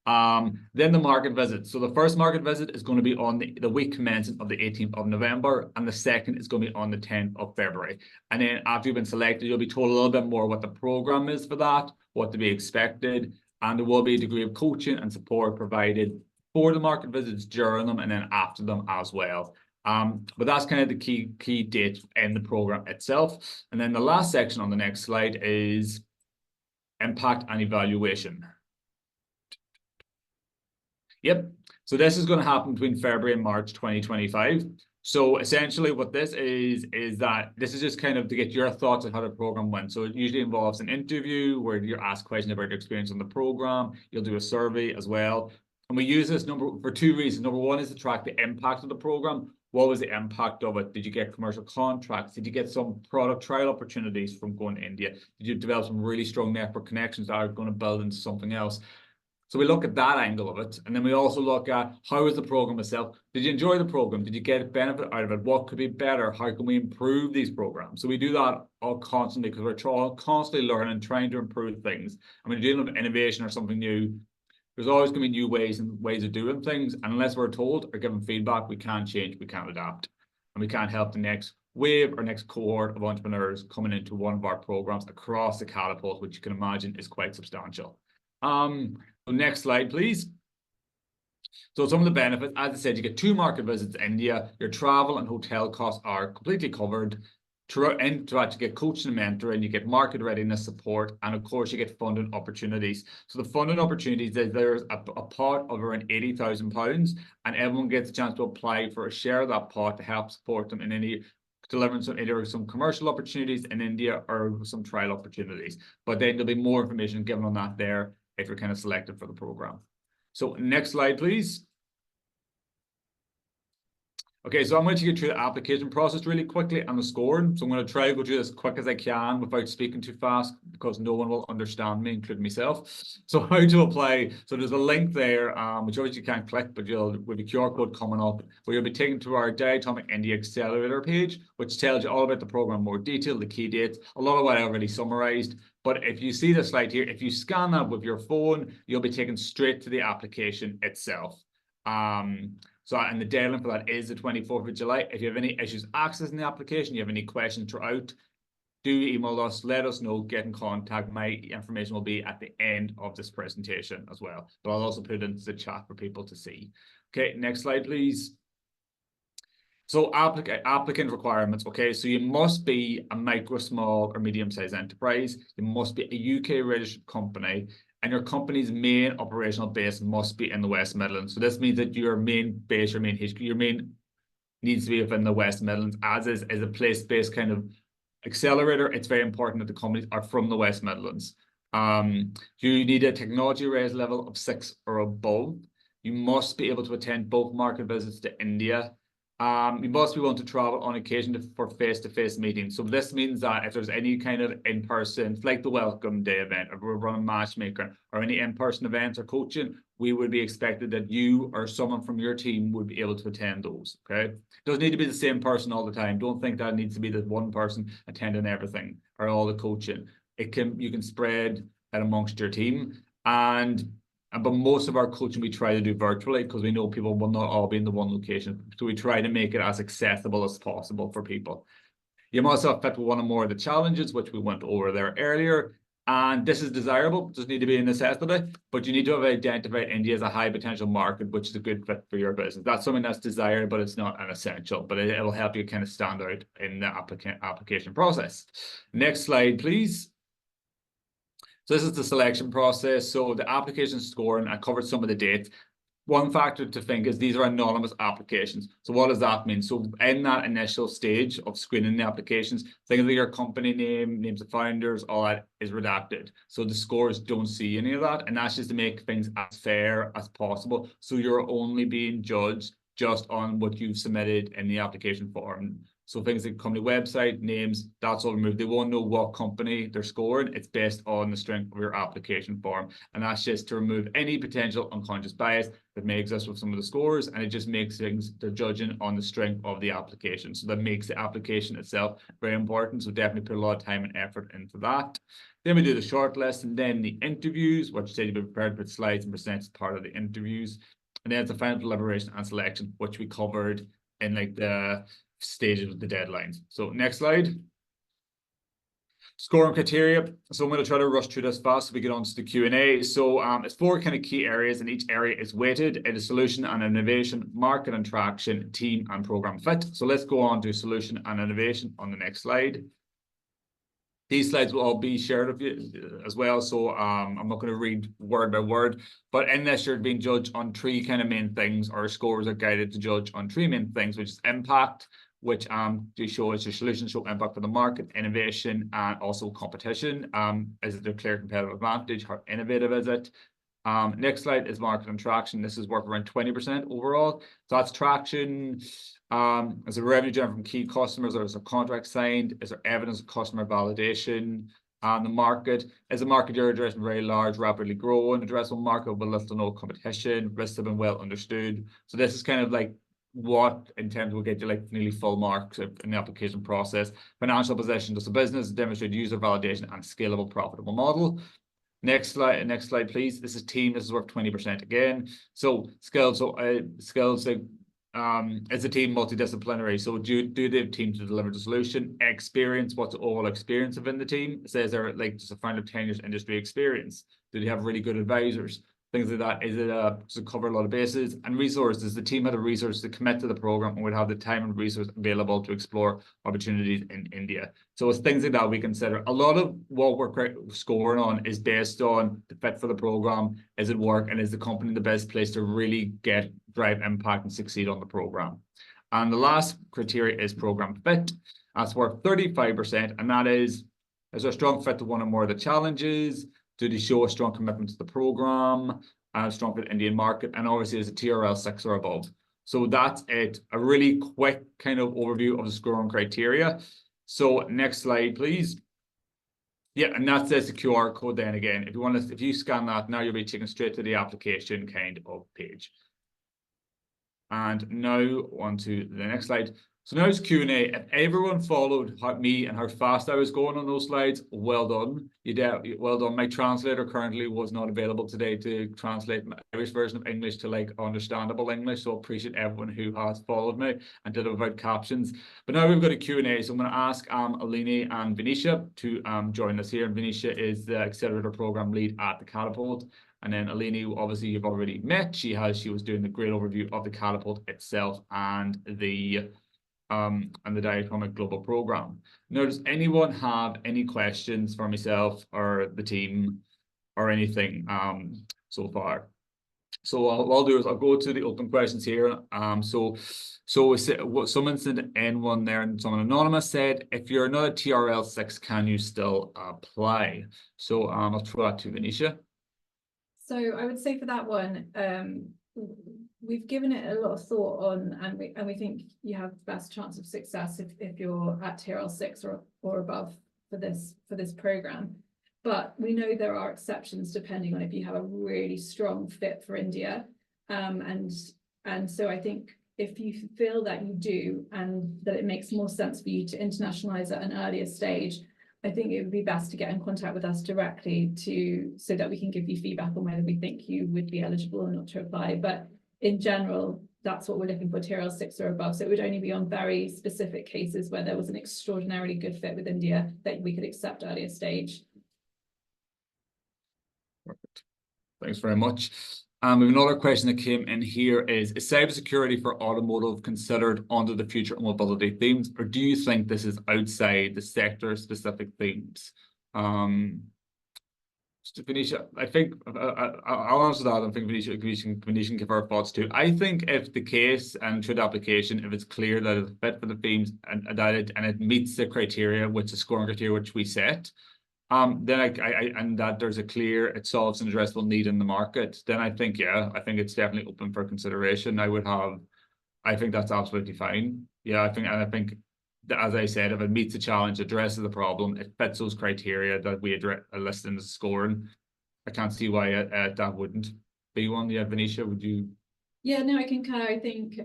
Speaker 1: Then the market visit. So the first market visit is going to be on the week commencing of the 18th of November, and the second is going to be on the 10th of February. And then after you've been selected, you'll be told a little bit more what the program is for that, what to be expected, and there will be a degree of coaching and support provided for the market visits during them and then after them as well. But that's kind of the key dates in the program itself. And then the last section on the next slide is impact and evaluation. Yep. So this is going to happen between February and March 2025. So essentially what this is that this is just kind of to get your thoughts on how the program went. So it usually involves an interview where you're asked questions about your experience on the program. You'll do a survey as well. And we use this for two reasons. Number one is to track the impact of the program. What was the impact of it? Did you get commercial contracts? Did you get some product trial opportunities from going to India? Did you develop some really strong network connections that are going to build into something else? So we look at that angle of it, and then we also look at how is the program itself. Did you enjoy the program? Did you get benefit out of it? What could be better? How can we improve these programs? So we do that all constantly because we're constantly learning, trying to improve things. And when you're dealing with innovation or something new, there's always going to be new ways of doing things. And unless we're told or given feedback, we can't change, we can't adapt, and we can't help the next wave or next cohort of entrepreneurs coming into one of our programs across the catapult, which you can imagine is quite substantial. So next slide, please. So some of the benefits, as I said, you get 2 market visits to India. Your travel and hotel costs are completely covered. To actually get coaching and mentoring, you get market readiness support, and of course you get funding opportunities. So the funding opportunities, there's a pot of around £80,000, and everyone gets a chance to apply for a share of that pot to help support them in any delivering either some commercial opportunities in India or some trial opportunities. But then there'll be more information given on that there if you're kind of selected for the program. So next slide, please. Okay, so I'm going to take you through the application process really quickly and the scoring. So I'm going to try to go through this as quick as I can without speaking too fast because no one will understand me, including myself. So how to apply. So there's a link there, which obviously you can't click, but you'll with the QR code coming up, where you'll be taken to our DIATOMIC India Accelerator page, which tells you all about the program in more detail, the key dates, a lot of what I already summarized. But if you see the slide here, if you scan that with your phone, you'll be taken straight to the application itself. So, and the deadline for that is the 24th of July. If you have any issues accessing the application, you have any questions throughout, do email us, let us know, get in contact. My information will be at the end of this presentation as well. But I'll also put it into the chat for people to see. Okay, next slide, please. So applicant requirements, okay, so you must be a micro, small or medium-sized enterprise. You must be a UK registered company, and your company's main operational base must be in the West Midlands. So this means that your main base, your main HQ, your main needs to be within the West Midlands, as is a place-based kind of accelerator. It's very important that the companies are from the West Midlands. You need a technology raise level of 6 or above. You must be able to attend both market visits to India. You must be willing to travel on occasion for face-to-face meetings. So this means that if there's any kind of in-person, like the Welcome Day event, or we're running Matchmaker, or any in-person events or coaching, we would be expected that you or someone from your team would be able to attend those, okay? It doesn't need to be the same person all the time. Don't think that needs to be the one person attending everything or all the coaching. You can spread it amongst your team. But most of our coaching we try to do virtually because we know people will not all be in the one location. So we try to make it as accessible as possible for people. You must have fit with one or more of the challenges, which we went over there earlier. And this is desirable, doesn't need to be a necessity, but you need to have identified India as a high potential market, which is a good fit for your business. That's something that's desired, but it's not an essential, but it will help you kind of stand out in the application process. Next slide, please. So this is the selection process. So the application scoring, I covered some of the dates. One factor to think is these are anonymous applications. So what does that mean? So in that initial stage of screening the applications, think of your company name, names of founders, all that is redacted. So the scores don't see any of that. And that's just to make things as fair as possible. So you're only being judged just on what you've submitted in the application form. So things like company website, names, that's all removed. They won't know what company they're scoring. It's based on the strength of your application form. And that's just to remove any potential unconscious bias that may exist with some of the scores. And it just makes things, they're judging on the strength of the application. So that makes the application itself very important. So definitely put a lot of time and effort into that. Then we do the shortlist and then the interviews, what you said you've been prepared with slides and present as part of the interviews. And then it's the final deliberation and selection, which we covered in like the stages with the deadlines. So next slide. Scoring criteria. So I'm going to try to rush through this fast so we get on to the Q&A. So it's 4 kind of key areas, and each area is weighted. It is solution and innovation, market and traction, team and program fit. So let's go on to solution and innovation on the next slide. These slides will all be shared with you as well. So I'm not going to read word by word, but in this you're being judged on 3 kind of main things. Our scores are guided to judge on 3 main things, which is impact, which do show as your solutions show impact for the market, innovation, and also competition. Is it a clear competitive advantage? How innovative is it? Next slide is market and traction. This is worth around 20% overall. So that's traction. Is there revenue generated from key customers, or is there contract signed? Is there evidence of customer validation? And the market is a market you're addressing, very large, rapidly growing addressable market with little to no competition. Risks have been well understood. So this is kind of like what in terms will get you like nearly full marks in the application process. Financial position, does the business demonstrate user validation and scalable, profitable model? Next slide, please. This is team. This is worth 20% again. So skills. So skills. Is a team multidisciplinary? So do they have team to deliver the solution? Experience. What's the overall experience within the team? It says they're like just a founder 10 years industry experience. Do they have really good advisors? Things like that. Is it does it cover a lot of bases? And resources. The team had the resources to commit to the program and would have the time and resource available to explore opportunities in India. So it's things like that we consider. A lot of what we're scoring on is based on the fit for the program. Is it work? And is the company the best place to really drive impact and succeed on the program? And the last criteria is program fit. That's worth 35%. And that is there a strong fit to one or more of the challenges? Do they show a strong commitment to the program, strong for the Indian market, and obviously is a TRL 6 or above. So that's it. A really quick kind of overview of the scoring criteria. So next slide, please. Yeah, and that's the QR code then again. If you scan that, now you'll be taken straight to the application kind of page. And now on to the next slide. So now it's Q&A. If everyone followed me and how fast I was going on those slides, well done. Well done. My translator currently was not available today to translate my Irish version of English to like understandable English. So appreciate everyone who has followed me and did it without captions. But now we've got a Q&A. So I'm going to ask Alini and Venetia to join us here. And Venetia is the accelerator program lead at the Catapult. And then Alini, obviously you've already met. She was doing the great overview of the Catapult itself and the DIATOMIC global program. Now, does anyone have any questions for myself or the team or anything so far? So what I'll do is I'll go to the open questions here. So someone said N1 there, and someone anonymous said, if you're not a TRL 6, can you still apply? So I'll throw that to Venetia.
Speaker 5: So I would say for that one, we've given it a lot of thought on, and we think you have the best chance of success if you're at TRL 6 or above for this program. But we know there are exceptions depending on if you have a really strong fit for India, and so I think if you feel that you do and that it makes more sense for you to internationalize at an earlier stage, I think it would be best to get in contact with us directly so that we can give you feedback on whether we think you would be eligible or not to apply. But in general, that's what we're looking for, TRL 6 or above. So it would only be on very specific cases where there was an extraordinarily good fit with India that we could accept earlier stage.
Speaker 1: Perfect. Thanks very much. We have another question that came in here is cybersecurity for automotive considered under the future mobility themes, or do you think this is outside the sector-specific themes? Venetia, I think I'll answer that. I think Venetia can give her thoughts too. I think if the case and through the application, if it's clear that it's fit for the themes and it meets the criteria, which the scoring criteria which we set, then and that there's a clear, it solves an addressable need in the market, then I think it's definitely open for consideration. I think that's absolutely fine. Yeah, I think that, as I said, if it meets the challenge, addresses the problem, it fits those criteria that we list in the scoring, I can't see why that wouldn't be one. Yeah, Venetia, would you?
Speaker 5: Yeah, no, I concur. I think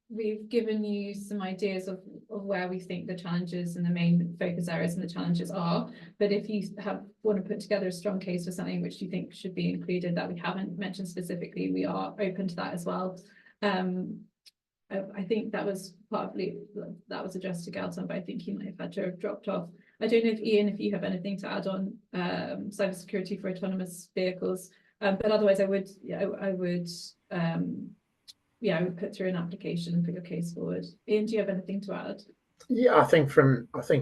Speaker 5: we've given you some ideas of where we think the challenges and the main focus areas and the challenges are. But if you want to put together a strong case for something which you think should be included that we haven't mentioned specifically, we are open to that as well. I think that was partly that was addressed to Gautam, but I think he might have had to have dropped off. I don't know if Ian, if you have anything to add on cybersecurity for autonomous vehicles, but otherwise I would put through an application and put your case forward. Ian, do you have anything to add?
Speaker 4: Yeah, I think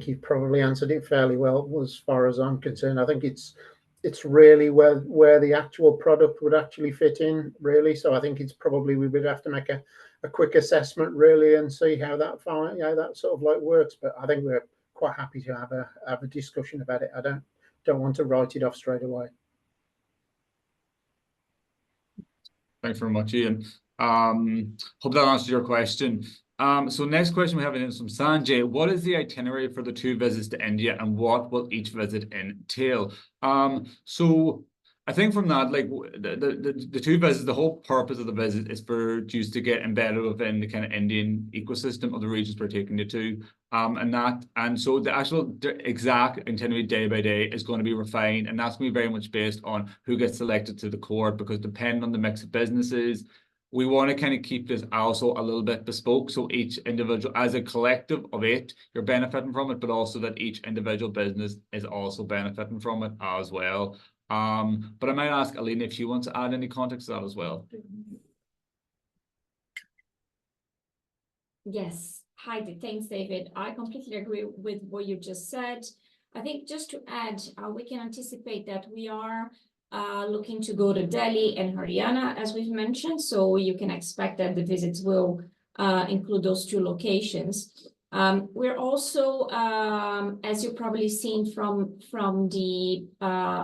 Speaker 4: you've probably answered it fairly well as far as I'm concerned. I think it's really where the actual product would actually fit in, really. So I think it's probably we would have to make a quick assessment really and see how that sort of like works. But I think we're quite happy to have a discussion about it. I don't want to write it off straight away.
Speaker 1: Thanks very much, Ian. Hope that answers your question. So next question we have is from Sanjay. What is the itinerary for the 2 visits to India, and what will each visit entail? So I think from that, like the 2 visits, the whole purpose of the visit is for you to get embedded within the kind of Indian ecosystem of the regions we're taking you to. And so the actual exact itinerary day by day is going to be refined, and that's going to be very much based on who gets selected to the court, because depending on the mix of businesses, we want to kind of keep this also a little bit bespoke. So each individual, as a collective of 8, you're benefiting from it, but also that each individual business is also benefiting from it as well. But I might ask Alina if she wants to add any context to that as well.
Speaker 2: Yes. Hi, thanks, David. I completely agree with what you just said. I think just to add, we can anticipate that we are looking to go to Delhi and Haryana, as we've mentioned. So you can expect that the visits will include those 2 locations. We're also, as you've probably seen from the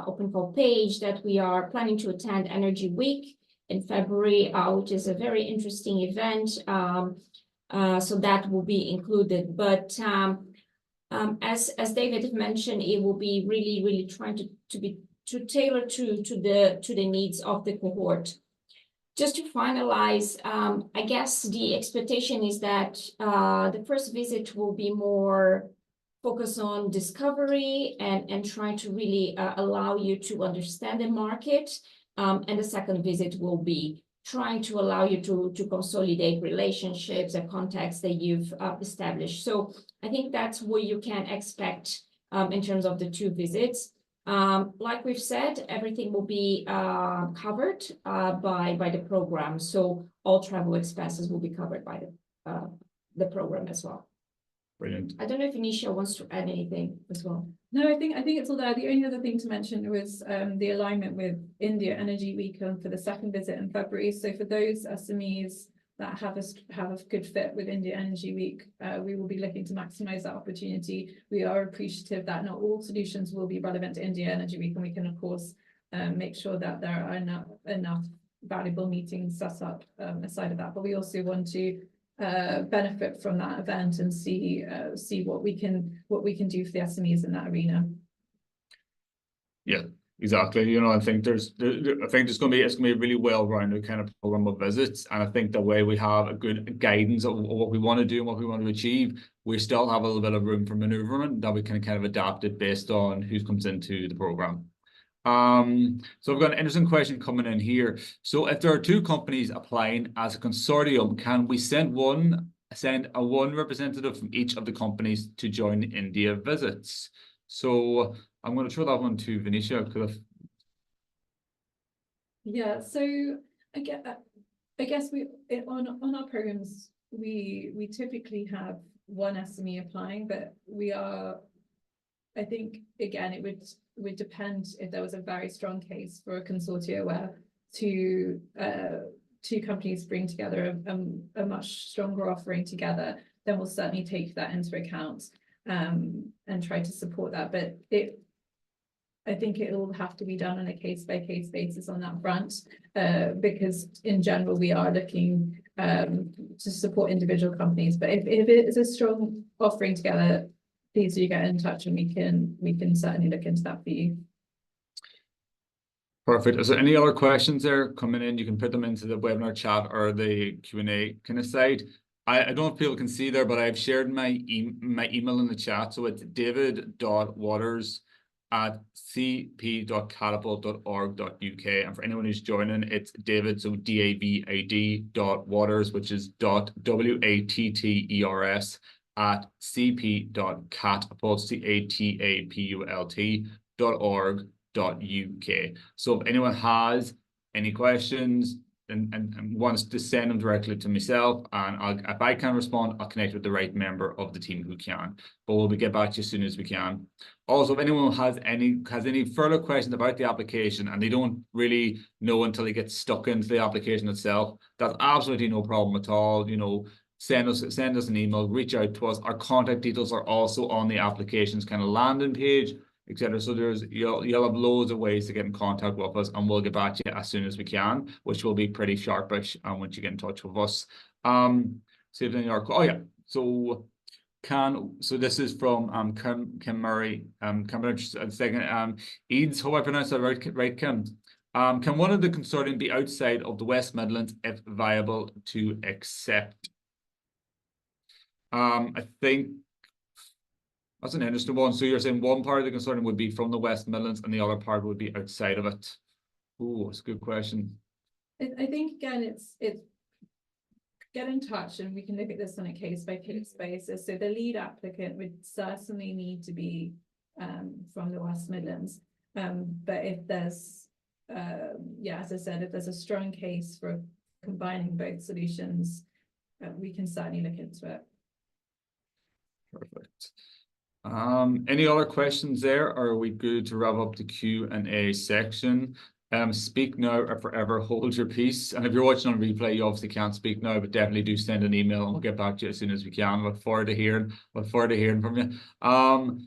Speaker 2: Open Call page, that we are planning to attend Energy Week in February, which is a very interesting event. So that will be included. But as David mentioned, it will be really trying to tailor to the needs of the cohort. Just to finalize, I guess the expectation is that the first visit will be more focused on discovery and trying to really allow you to understand the market. And the second visit will be trying to allow you to consolidate relationships and contacts that you've established. So I think that's what you can expect in terms of the 2 visits. Like we've said, everything will be covered by the program. So all travel expenses will be covered by the program as well.
Speaker 1: Brilliant.
Speaker 2: I don't know if Anisha wants to add anything as well.
Speaker 5: No, I think it's all there. The only other thing to mention was the alignment with India Energy Week for the 2nd visit in February. So for those SMEs that have a good fit with India Energy Week, we will be looking to maximize that opportunity. We are appreciative that not all solutions will be relevant to India Energy Week, and we can of course make sure that there are enough valuable meetings set up aside of that. But we also want to benefit from that event and see what we can do for the SMEs in that arena.
Speaker 1: Yeah, exactly. You know, I think it's going to be a really well-rounded kind of program of visits, and I think the way we have a good guidance of what we want to do and what we want to achieve, we still have a little bit of room for maneuverment that we can kind of adapt it based on who comes into the program. So I've got an interesting question coming in here. So if there are 2 companies applying as a consortium, can we send one representative from each of the companies to join the India visits? So I'm going to throw that one to Venetia.
Speaker 5: Yeah, so I guess we on our programs we typically have one SME applying, but I think again it would depend if there was a very strong case for a consortia where 2 companies bring together a much stronger offering together, then we'll certainly take that into account and try to support that. But I think it will have to be done on a case-by-case basis on that front, because in general we are looking to support individual companies. But if it is a strong offering together, please do get in touch and we can certainly look into that for you.
Speaker 1: Perfect. Is there any other questions there coming in? You can put them into the webinar chat or the Q&A kind of side. I don't know if people can see there, but I've shared my email in the chat. So it's david.waters@cp.catapult.org.uk. And for anyone who's joining, it's David, so DAVID.waters, which is WATTERS @cp.catapult.org.uk. So if anyone has any questions and wants to send them directly to myself, and if I can respond, I'll connect with the right member of the team who can. But we'll get back to you as soon as we can. Also, if anyone has any further questions about the application and they don't really know until they get stuck into the application itself, that's absolutely no problem at all. You know, send us an email, reach out to us. Our contact details are also on the application's kind of landing page, etc. So you'll have loads of ways to get in contact with us, and we'll get back to you as soon as we can, which will be pretty sharpish once you get in touch with us. saved in your, oh yeah, so this is from Kim Murray, second, Eads, hope I pronounced that right, Kim. Can one of the consortium be outside of the West Midlands if viable to accept? I think that's an interesting one. So you're saying one part of the consortium would be from the West Midlands and the other part would be outside of it. Oh, that's a good question.
Speaker 5: I think again, it's get in touch and we can look at this on a case by case basis. So the lead applicant would certainly need to be from the West Midlands. But if there's, as I said, if there's a strong case for combining both solutions, we can certainly look into it.
Speaker 1: Perfect. Any other questions there, or are we good to wrap up the Q&A section? Speak now or forever hold your peace. And if you're watching on replay, you obviously can't speak now, but definitely do send an email and we'll get back to you as soon as we can. Look forward to hearing from you.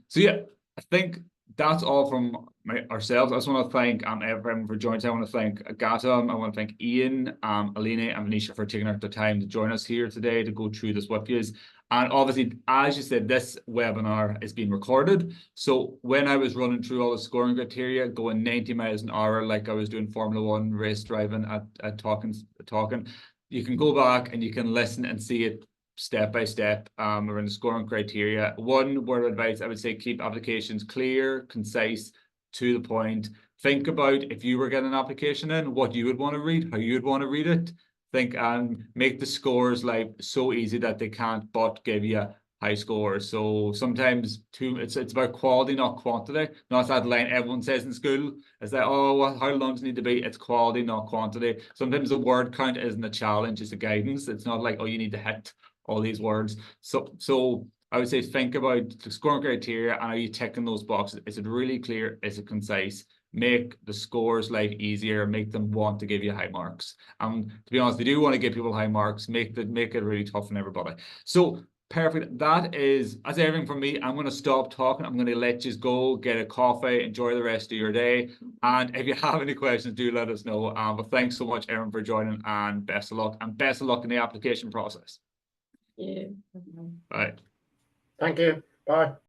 Speaker 1: So yeah, I think that's all from ourselves. I just want to thank everyone for joining. I want to thank Gautam. I want to thank Ian, Aline, and Venetia for taking out the time to join us here today to go through this with you. And obviously, as you said, this webinar is being recorded. So when I was running through all the scoring criteria, going 90 miles an hour, like I was doing Formula One race driving at talking, you can go back and you can listen and see it step by step around the scoring criteria. One word of advice, I would say, keep applications clear, concise, to the point. Think about if you were getting an application in, what you would want to read, how you would want to read it. Think and make the scores like so easy that they can't but give you high scores. So sometimes it's about quality, not quantity. Not that line everyone says in school. It's like, oh, how long does it need to be? It's quality, not quantity. Sometimes the word count isn't a challenge, it's a guidance. It's not like, oh, you need to hit all these words. So I would say think about the scoring criteria and are you ticking those boxes? Is it really clear? Is it concise? Make the scores life easier, make them want to give you high marks. And to be honest, they do want to give people high marks, make it really tough on everybody. So perfect. That is everything from me. I'm going to stop talking. I'm going to let you go, get a coffee, enjoy the rest of your day. And if you have any questions, do let us know. But thanks so much, Erin, for joining, and best of luck. And best of luck in the application process.
Speaker 2: Yeah.
Speaker 1: Bye.
Speaker 4: Thank you. Bye.